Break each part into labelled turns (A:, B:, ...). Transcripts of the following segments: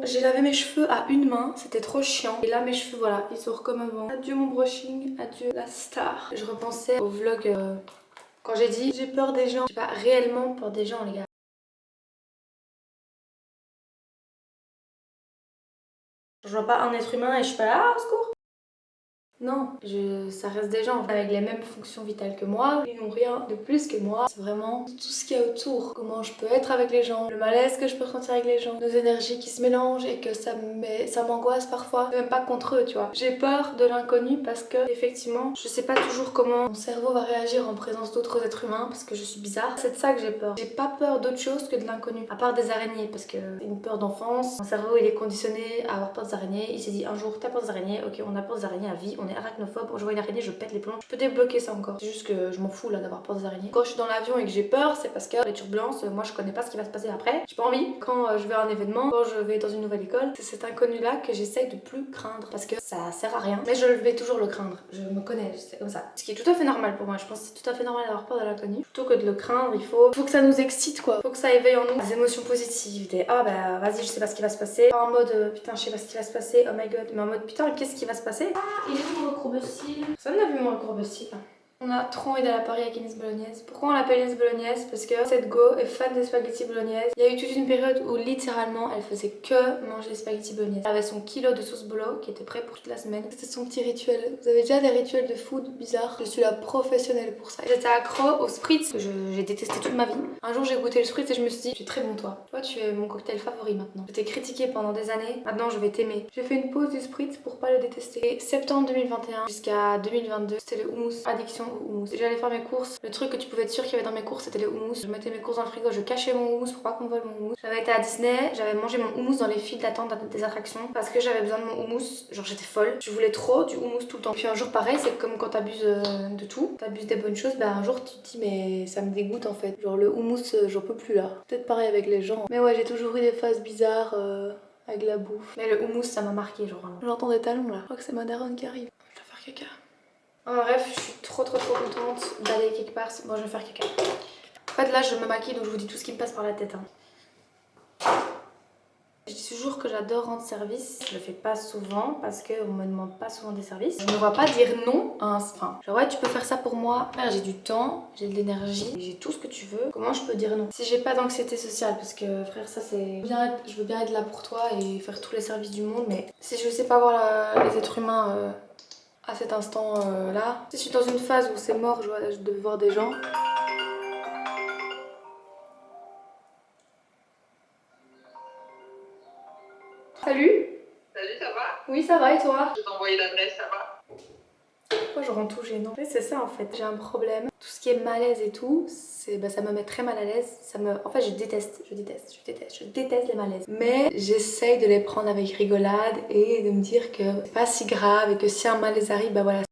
A: j'ai lavé mes cheveux à une main, c'était trop chiant. Et là mes cheveux voilà, ils sont comme avant. Adieu mon brushing, adieu la star. Je repensais au vlog quand j'ai dit j'ai peur des gens. J'ai pas réellement peur des gens les gars. Je vois pas un être humain et je suis pas là, ah, au secours. Non, ça reste des gens avec les mêmes fonctions vitales que moi. Ils n'ont rien de plus que moi. C'est vraiment tout ce qu'il y a autour. Comment je peux être avec les gens, le malaise que je peux ressentir avec les gens, nos énergies qui se mélangent et que ça m'angoisse parfois. Même pas contre eux, tu vois. J'ai peur de l'inconnu parce que, effectivement, je sais pas toujours comment mon cerveau va réagir en présence d'autres êtres humains parce que je suis bizarre. C'est de ça que j'ai peur. J'ai pas peur d'autre chose que de l'inconnu. À part des araignées parce que c'est une peur d'enfance. Mon cerveau, il est conditionné à avoir peur des araignées. Il s'est dit un jour, t'as peur des araignées, ok, on a peur des araignées à vie, on est arachnophobe, je vois une araignée, je pète les plombs. Je peux débloquer ça encore. C'est juste que je m'en fous là d'avoir peur des araignées. Quand je suis dans l'avion et que j'ai peur, c'est parce que les turbulences, moi je connais pas ce qui va se passer après. J'ai pas envie. Quand je vais à un événement, quand je vais dans une nouvelle école, c'est cet inconnu là que j'essaye de plus craindre parce que ça sert à rien. Mais je vais toujours le craindre. Je me connais, c'est comme ça. Ce qui est tout à fait normal pour moi. Je pense que c'est tout à fait normal d'avoir peur de l'inconnu. Plutôt que de le craindre, il faut que ça nous excite quoi. Faut que ça éveille en nous des émotions positives. Des ah bah vas-y, je sais pas ce qui va se passer. Pas en mode putain, je sais pas ce qui va se passer. Oh my god. Mais en mode putain, qu'est-ce qui va se passer? Ah, il est où mon recourbecile? Personne n'a vu mon recourbecile. On a trop envie d'aller à Paris avec Inès Bolognaise. Pourquoi on l'appelle Inès Bolognaise? Parce que cette go est fan des spaghettis bolognaise. Il y a eu toute une période où littéralement elle faisait que manger des spaghettis bolognaise. Elle avait son kilo de sauce bolo qui était prêt pour toute la semaine. C'était son petit rituel. Vous avez déjà des rituels de food bizarres? Je suis la professionnelle pour ça. J'étais accro au spritz que j'ai détesté toute ma vie. Un jour j'ai goûté le spritz et je me suis dit tu es très bon toi. Toi tu es mon cocktail favori maintenant. Je t'ai critiqué pendant des années. Maintenant je vais t'aimer. J'ai fait une pause du spritz pour pas le détester. Et septembre 2021 jusqu'à 2022 c'était le houmous. Addiction au houmous. J'allais faire mes courses. Le truc que tu pouvais être sûr qu'il y avait dans mes courses c'était les houmous. Je mettais mes courses dans le frigo, je cachais mon houmous pour pas qu'on vole mon houmous. J'avais été à Disney, j'avais mangé mon houmous dans les files d'attente des attractions parce que j'avais besoin de mon houmous. Genre j'étais folle. Je voulais trop du houmous tout le temps. Puis un jour pareil, c'est comme quand t'abuses de tout, t'abuses des bonnes choses, bah un jour tu te dis mais ça me dégoûte en fait. Genre le houmous j'en peux plus là. Peut-être pareil avec les gens. Mais ouais j'ai toujours eu des phases bizarres avec la bouffe. Mais le houmous ça m'a marqué genre. J'entends des talons là. Je crois que c'est ma daronne qui arrive. Je vais faire caca. Enfin, bref, je suis trop contente d'aller quelque part. Bon, je vais faire caca. En fait, là, je me maquille donc je vous dis tout ce qui me passe par la tête. Hein. Je dis toujours que j'adore rendre service. Je le fais pas souvent parce qu'on me demande pas souvent des services. Je ne vois pas dire non à un. Enfin, genre, ouais, tu peux faire ça pour moi. Frère, j'ai du temps, j'ai de l'énergie, j'ai tout ce que tu veux. Comment je peux dire non? Si j'ai pas d'anxiété sociale, parce que frère, ça c'est. Je veux bien être là pour toi et faire tous les services du monde, mais si je sais pas voir les êtres humains. À cet instant là. Si je suis dans une phase où c'est mort, je dois voir des gens. Salut.
B: Salut, ça va?
A: Oui, ça va et toi?
B: Je vais t'envoyer l'adresse, ça va?
A: Pourquoi je rends tout gênant? C'est ça en fait, j'ai un problème. Tout ce qui est malaise et tout, ça me met très mal à l'aise. En fait, je déteste les malaises. Mais j'essaye de les prendre avec rigolade et de me dire que c'est pas si grave et que si un malaise arrive, bah voilà.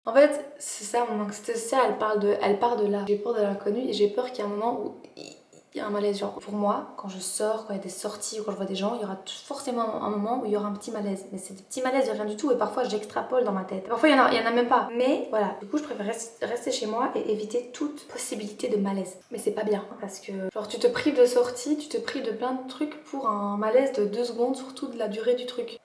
A: En fait, c'est ça, mon anxiété sociale, elle part de là. J'ai peur de l'inconnu et j'ai peur qu'il y ait un moment où il y a un malaise. Genre, pour moi, quand je sors, quand il y a des sorties ou quand je vois des gens, il y aura forcément un moment où il y aura un petit malaise. Mais c'est des petits malaises de rien du tout et parfois j'extrapole dans ma tête. Et parfois il y en a même pas. Mais voilà, du coup je préfère rester chez moi et éviter toute possibilité de malaise. Mais c'est pas bien parce que genre tu te prives de sorties, tu te prives de plein de trucs pour un malaise de 2 secondes, surtout de la durée du truc.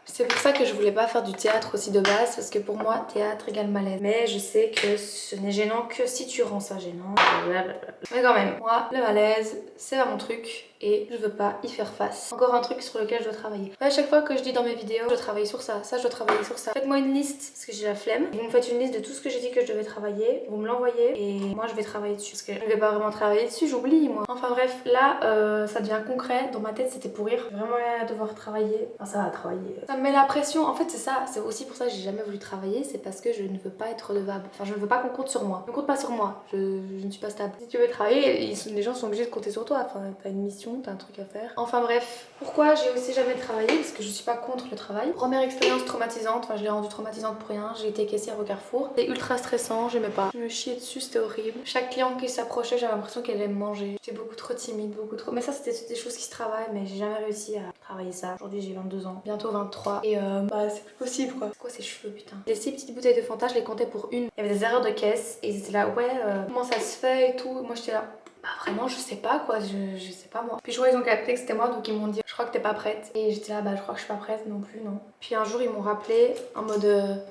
A: C'est pour ça que je voulais pas faire du théâtre aussi de base, parce que pour moi, théâtre égale malaise. Mais je sais que ce n'est gênant que si tu rends ça gênant. Blablabla. Mais quand même, moi, le malaise, c'est pas mon truc et je veux pas y faire face. Encore un truc sur lequel je dois travailler. À chaque fois que je dis dans mes vidéos, je dois travailler sur ça, je dois travailler sur ça. Faites-moi une liste, parce que j'ai la flemme. Vous me faites une liste de tout ce que j'ai dit que je devais travailler, vous me l'envoyez et moi je vais travailler dessus. Parce que je vais pas vraiment travailler dessus, j'oublie moi. Enfin bref, là, ça devient concret. Dans ma tête, c'était pour rire. Vraiment devoir travailler. Enfin, ça va travailler. Ça me met la pression. En fait, c'est ça. C'est aussi pour ça que j'ai jamais voulu travailler. C'est parce que je ne veux pas être redevable. Enfin, je ne veux pas qu'on compte sur moi. Ne compte pas sur moi. Je ne suis pas stable. Si tu veux travailler, les gens sont obligés de compter sur toi. Enfin, t'as une mission, t'as un truc à faire. Enfin bref. Pourquoi j'ai aussi jamais travaillé? Parce que je suis pas contre le travail. Première expérience traumatisante. Enfin, je l'ai rendue traumatisante pour rien. J'ai été caissière au Carrefour. C'était ultra stressant. J'aimais pas. Je me chiais dessus. C'était horrible. Chaque client qui s'approchait, j'avais l'impression qu'elle allait me manger. J'étais beaucoup trop timide, beaucoup trop. Mais ça, c'était des choses qui se travaillent. Mais j'ai jamais réussi à travailler ça. Aujourd'hui, j'ai 22 ans. Bientôt 23. Et bah, c'est plus possible quoi. C'est quoi ces cheveux, putain? Les 6 petites bouteilles de Fanta, je les comptais pour une. Il y avait des erreurs de caisse. Et ils étaient là, ouais, comment ça se fait et tout. Moi, j'étais là. Bah vraiment je sais pas quoi, je sais pas moi. Puis je vois ils ont capté que c'était moi donc ils m'ont dit je crois que t'es pas prête. Et j'étais là bah je crois que je suis pas prête non plus non. Puis un jour ils m'ont rappelé en mode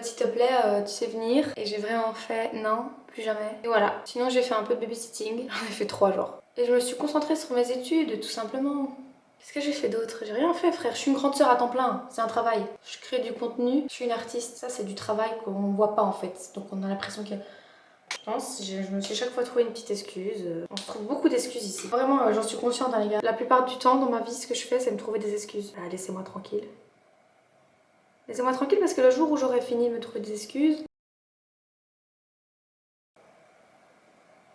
A: s'il te plaît tu sais venir. Et j'ai vraiment fait non plus jamais. Et voilà. Sinon j'ai fait un peu de babysitting, j'en ai fait 3 jours. Et je me suis concentrée sur mes études tout simplement. Qu'est-ce que j'ai fait d'autre? J'ai rien fait frère, je suis une grande sœur à temps plein, c'est un travail. Je crée du contenu, je suis une artiste, ça c'est du travail qu'on voit pas en fait. Donc on a l'impression que... Je pense, je me suis chaque fois trouvé une petite excuse. On se trouve beaucoup d'excuses ici. Vraiment, j'en suis consciente, hein, les gars. La plupart du temps, dans ma vie, ce que je fais, c'est me trouver des excuses. Ah, laissez-moi tranquille. Laissez-moi tranquille parce que le jour où j'aurai fini de me trouver des excuses...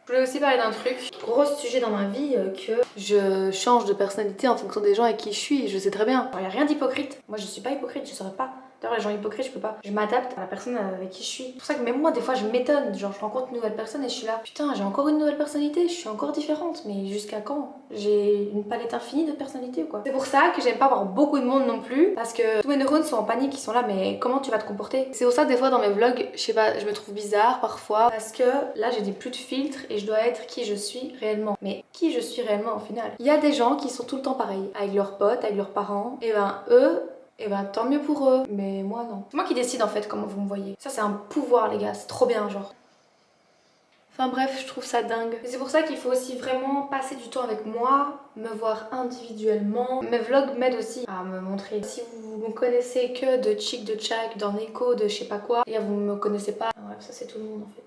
A: Je voulais aussi parler d'un truc, gros sujet dans ma vie, que je change de personnalité en fonction des gens avec qui je suis. Et je sais très bien. Il n'y a rien d'hypocrite. Moi, je suis pas hypocrite, je saurais pas. D'ailleurs, les gens hypocrites, je peux pas. Je m'adapte à la personne avec qui je suis. C'est pour ça que même moi, des fois, je m'étonne. Genre, je rencontre une nouvelle personne et je suis là. Putain, j'ai encore une nouvelle personnalité, je suis encore différente. Mais jusqu'à quand? J'ai une palette infinie de personnalités ou quoi. C'est pour ça que j'aime pas avoir beaucoup de monde non plus. Parce que tous mes neurones sont en panique, ils sont là, mais comment tu vas te comporter? C'est pour ça, des fois, dans mes vlogs, je sais pas, je me trouve bizarre parfois. Parce que là, j'ai plus de filtres et je dois être qui je suis réellement. Mais qui je suis réellement au final? Il y a des gens qui sont tout le temps pareils. Avec leurs potes, avec leurs parents. Et ben, eux, et ben tant mieux pour eux, mais moi non. C'est moi qui décide en fait comment vous me voyez. Ça c'est un pouvoir les gars, c'est trop bien genre. Enfin bref, je trouve ça dingue. Et c'est pour ça qu'il faut aussi vraiment passer du temps avec moi, me voir individuellement. Mes vlogs m'aident aussi à me montrer. Si vous me connaissez que de Chic de Chak, d'un écho, de je sais pas quoi, et vous me connaissez pas. Bref, ça c'est tout le monde en fait.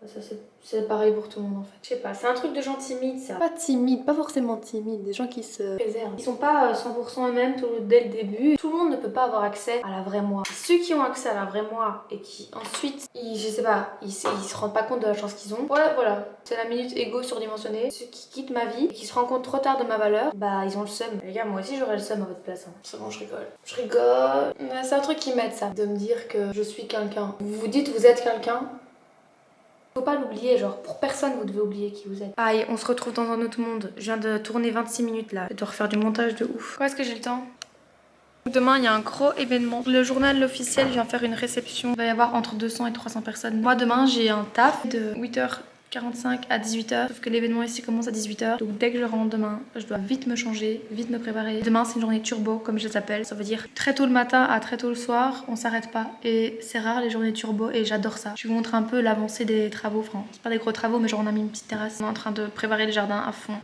A: Ça c'est pareil pour tout le monde en fait. Je sais pas, c'est un truc de gens timides ça. Pas timide, pas forcément timide, des gens qui se préservent. Ils sont pas 100% eux-mêmes dès le début. Tout le monde ne peut pas avoir accès à la vraie moi. Ceux qui ont accès à la vraie moi et qui ensuite, je sais pas, ils se rendent pas compte de la chance qu'ils ont. Voilà. C'est la minute égo surdimensionnée. Ceux qui quittent ma vie et qui se rendent compte trop tard de ma valeur, bah ils ont le seum. Les gars, moi aussi j'aurais le seum à votre place. Hein. C'est bon, je rigole. Je rigole. C'est un truc qui m'aide ça, de me dire que je suis quelqu'un. Vous vous dites vous êtes quelqu'un. Faut pas l'oublier, genre pour personne vous devez oublier qui vous êtes. Aïe, on se retrouve dans un autre monde. Je viens de tourner 26 minutes là. Je dois refaire du montage de ouf. Quand est-ce que j'ai le temps? Demain, il y a un gros événement. Le journal officiel vient faire une réception. Il va y avoir entre 200 et 300 personnes. Moi, demain, j'ai un taf de 8h45 à 18h. Sauf que l'événement ici commence à 18h. Donc dès que je rentre demain, je dois vite me changer, vite me préparer. Demain, c'est une journée turbo, comme je les appelle. Ça veut dire très tôt le matin à très tôt le soir, on s'arrête pas. Et c'est rare les journées turbo et j'adore ça. Je vais vous montrer un peu l'avancée des travaux. Enfin, c'est pas des gros travaux, mais genre on a mis une petite terrasse. On est en train de préparer le jardin à fond.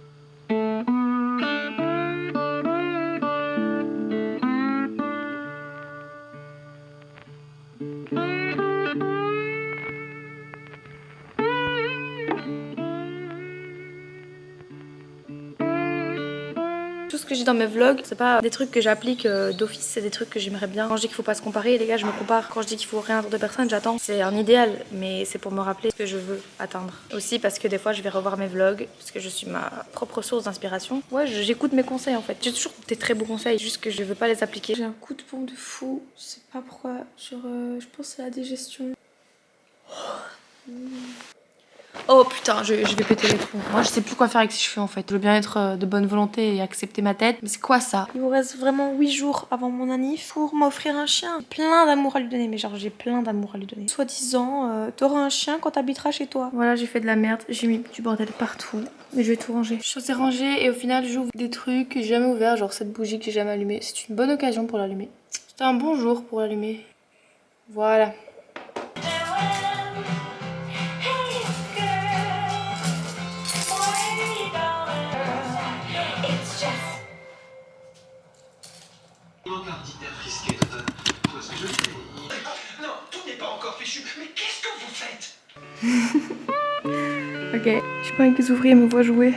A: Tout ce que j'ai dans mes vlogs, c'est pas des trucs que j'applique d'office, c'est des trucs que j'aimerais bien. Quand je dis qu'il faut pas se comparer, les gars, je me compare. Quand je dis qu'il faut rien de personne, j'attends. C'est un idéal, mais c'est pour me rappeler ce que je veux atteindre. Aussi parce que des fois, je vais revoir mes vlogs, parce que je suis ma propre source d'inspiration. Ouais, j'écoute mes conseils en fait. J'ai toujours des très bons conseils, juste que je veux pas les appliquer. J'ai un coup de pompe de fou, je sais pas pourquoi. Genre, je pense que c'est la digestion. Oh putain, je vais péter les plombs. Moi je sais plus quoi faire avec ces cheveux en fait. Je veux bien être de bonne volonté et accepter ma tête. Mais c'est quoi ça? Il vous reste vraiment 8 jours avant mon anniv pour m'offrir un chien. Plein d'amour à lui donner, mais genre j'ai plein d'amour à lui donner. Soi-disant, t'auras un chien quand t'habiteras chez toi. Voilà, j'ai fait de la merde. J'ai mis du bordel partout. Mais je vais tout ranger. Je suis censée ranger et au final j'ouvre des trucs que j'ai jamais ouverts. Genre cette bougie que j'ai jamais allumée. C'est une bonne occasion pour l'allumer. C'était un bon jour pour l'allumer. Voilà.
C: Risqué, Toton. Tu vois ce que je fais? Non, tout n'est pas encore fichu. Mais qu'est-ce que vous faites?
A: Ok, j'ai pas envie que les ouvriers me voient jouer.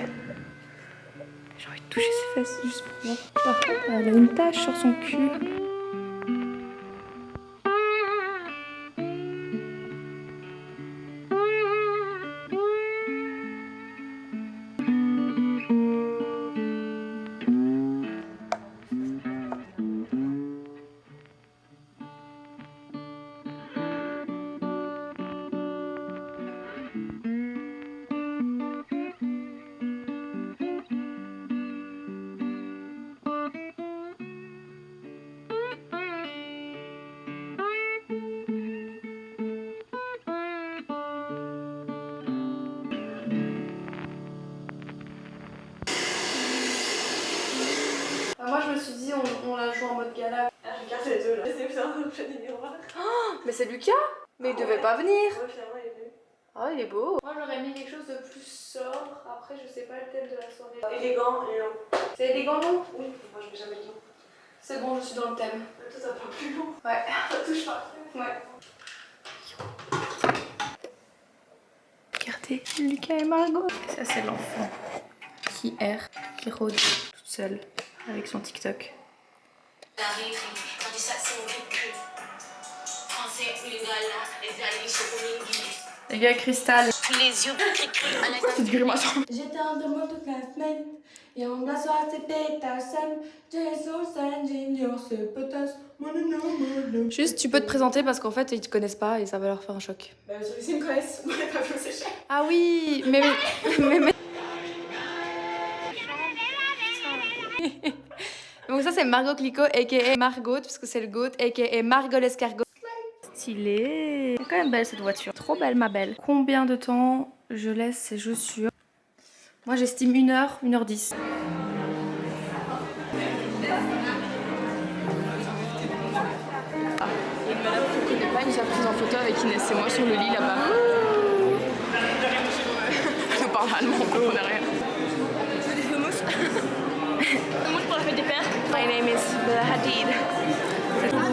A: J'ai envie de toucher ses fesses. teste juste pour voir. Elle a une tache sur son cul. Moi je me suis dit on la joue en mode gala.
D: Ah, regarde les deux là. C'est bien, je fais des miroirs.
A: Oh, mais c'est Lucas. Mais il devait pas venir.
D: Ouais, finalement, il est venu.
A: Oh, il est beau. Moi j'aurais mis quelque chose de plus sobre. Après je sais pas le thème de la soirée.
D: Élégant et long.
A: C'est élégant non?
D: Oui, moi je mets jamais le long.
A: C'est bon, je suis dans le thème.
D: Toi, ça part plus long.
A: Ouais.
D: Ça touche pas.
A: Ouais. Regardez, Lucas et Margot. Ça c'est l'enfant qui erre, qui rôde toute seule avec son TikTok. Les gars, Cristal.
E: Les yeux
A: C'est du grimace.
F: J'étais en demande toute la semaine et on m'assoit c'est Peterson. Jason San Junior c'est Peterson.
A: Juste, tu peux te présenter parce qu'en fait, ils te connaissent pas et ça va leur faire un choc.
D: Bah, celui-ci me connaissent. Moi, j'ai pas vu c'est cher.
A: Ah oui, mais... Donc ça, c'est Margot Clicquot, a.k.a. Margot, parce que c'est le goat, a.k.a. Margot l'escargot. Stylé. C'est quand même belle cette voiture. Trop belle, ma belle. Combien de temps je laisse ces chaussures? Moi, j'estime 1h, 1h10. Une madame qu'on connaît pas, une s'est prise en photo avec Inès et moi sur le lit là-bas. Je nous parle allemand, on comprend rien. Tu veux des hummus? Hummus pour la fête des pères. My name is Bella Hadid. Voilà.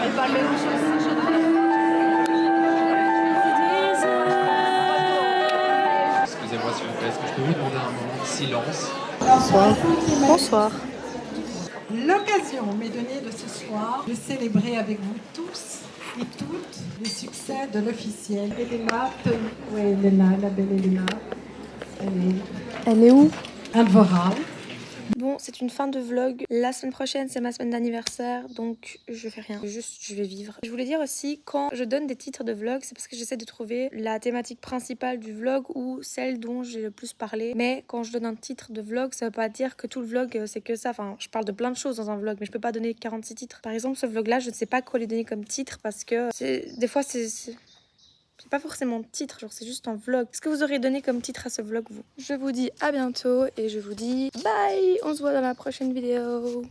A: Elle parle même chose.
G: Excusez-moi s'il vous plaît, est-ce que je peux vous demander un moment de silence?
A: Bonsoir. Bonsoir.
H: L'occasion m'est donnée de ce soir de célébrer avec vous tous et toutes les succès de l'officiel. Elena, oui, Elena, la belle Elena.
A: Elle est où?
H: Alvora.
A: Bon, c'est une fin de vlog. La semaine prochaine, c'est ma semaine d'anniversaire, donc je fais rien. Juste, je vais vivre. Je voulais dire aussi, quand je donne des titres de vlog, c'est parce que j'essaie de trouver la thématique principale du vlog ou celle dont j'ai le plus parlé. Mais quand je donne un titre de vlog, ça veut pas dire que tout le vlog, c'est que ça. Enfin, je parle de plein de choses dans un vlog, mais je peux pas donner 46 titres. Par exemple, ce vlog-là, je ne sais pas quoi lui donner comme titre parce que des fois, c'est pas forcément titre, genre c'est juste un vlog. Qu'est-ce que vous auriez donné comme titre à ce vlog, vous? Je vous dis à bientôt et je vous dis bye. On se voit dans la prochaine vidéo.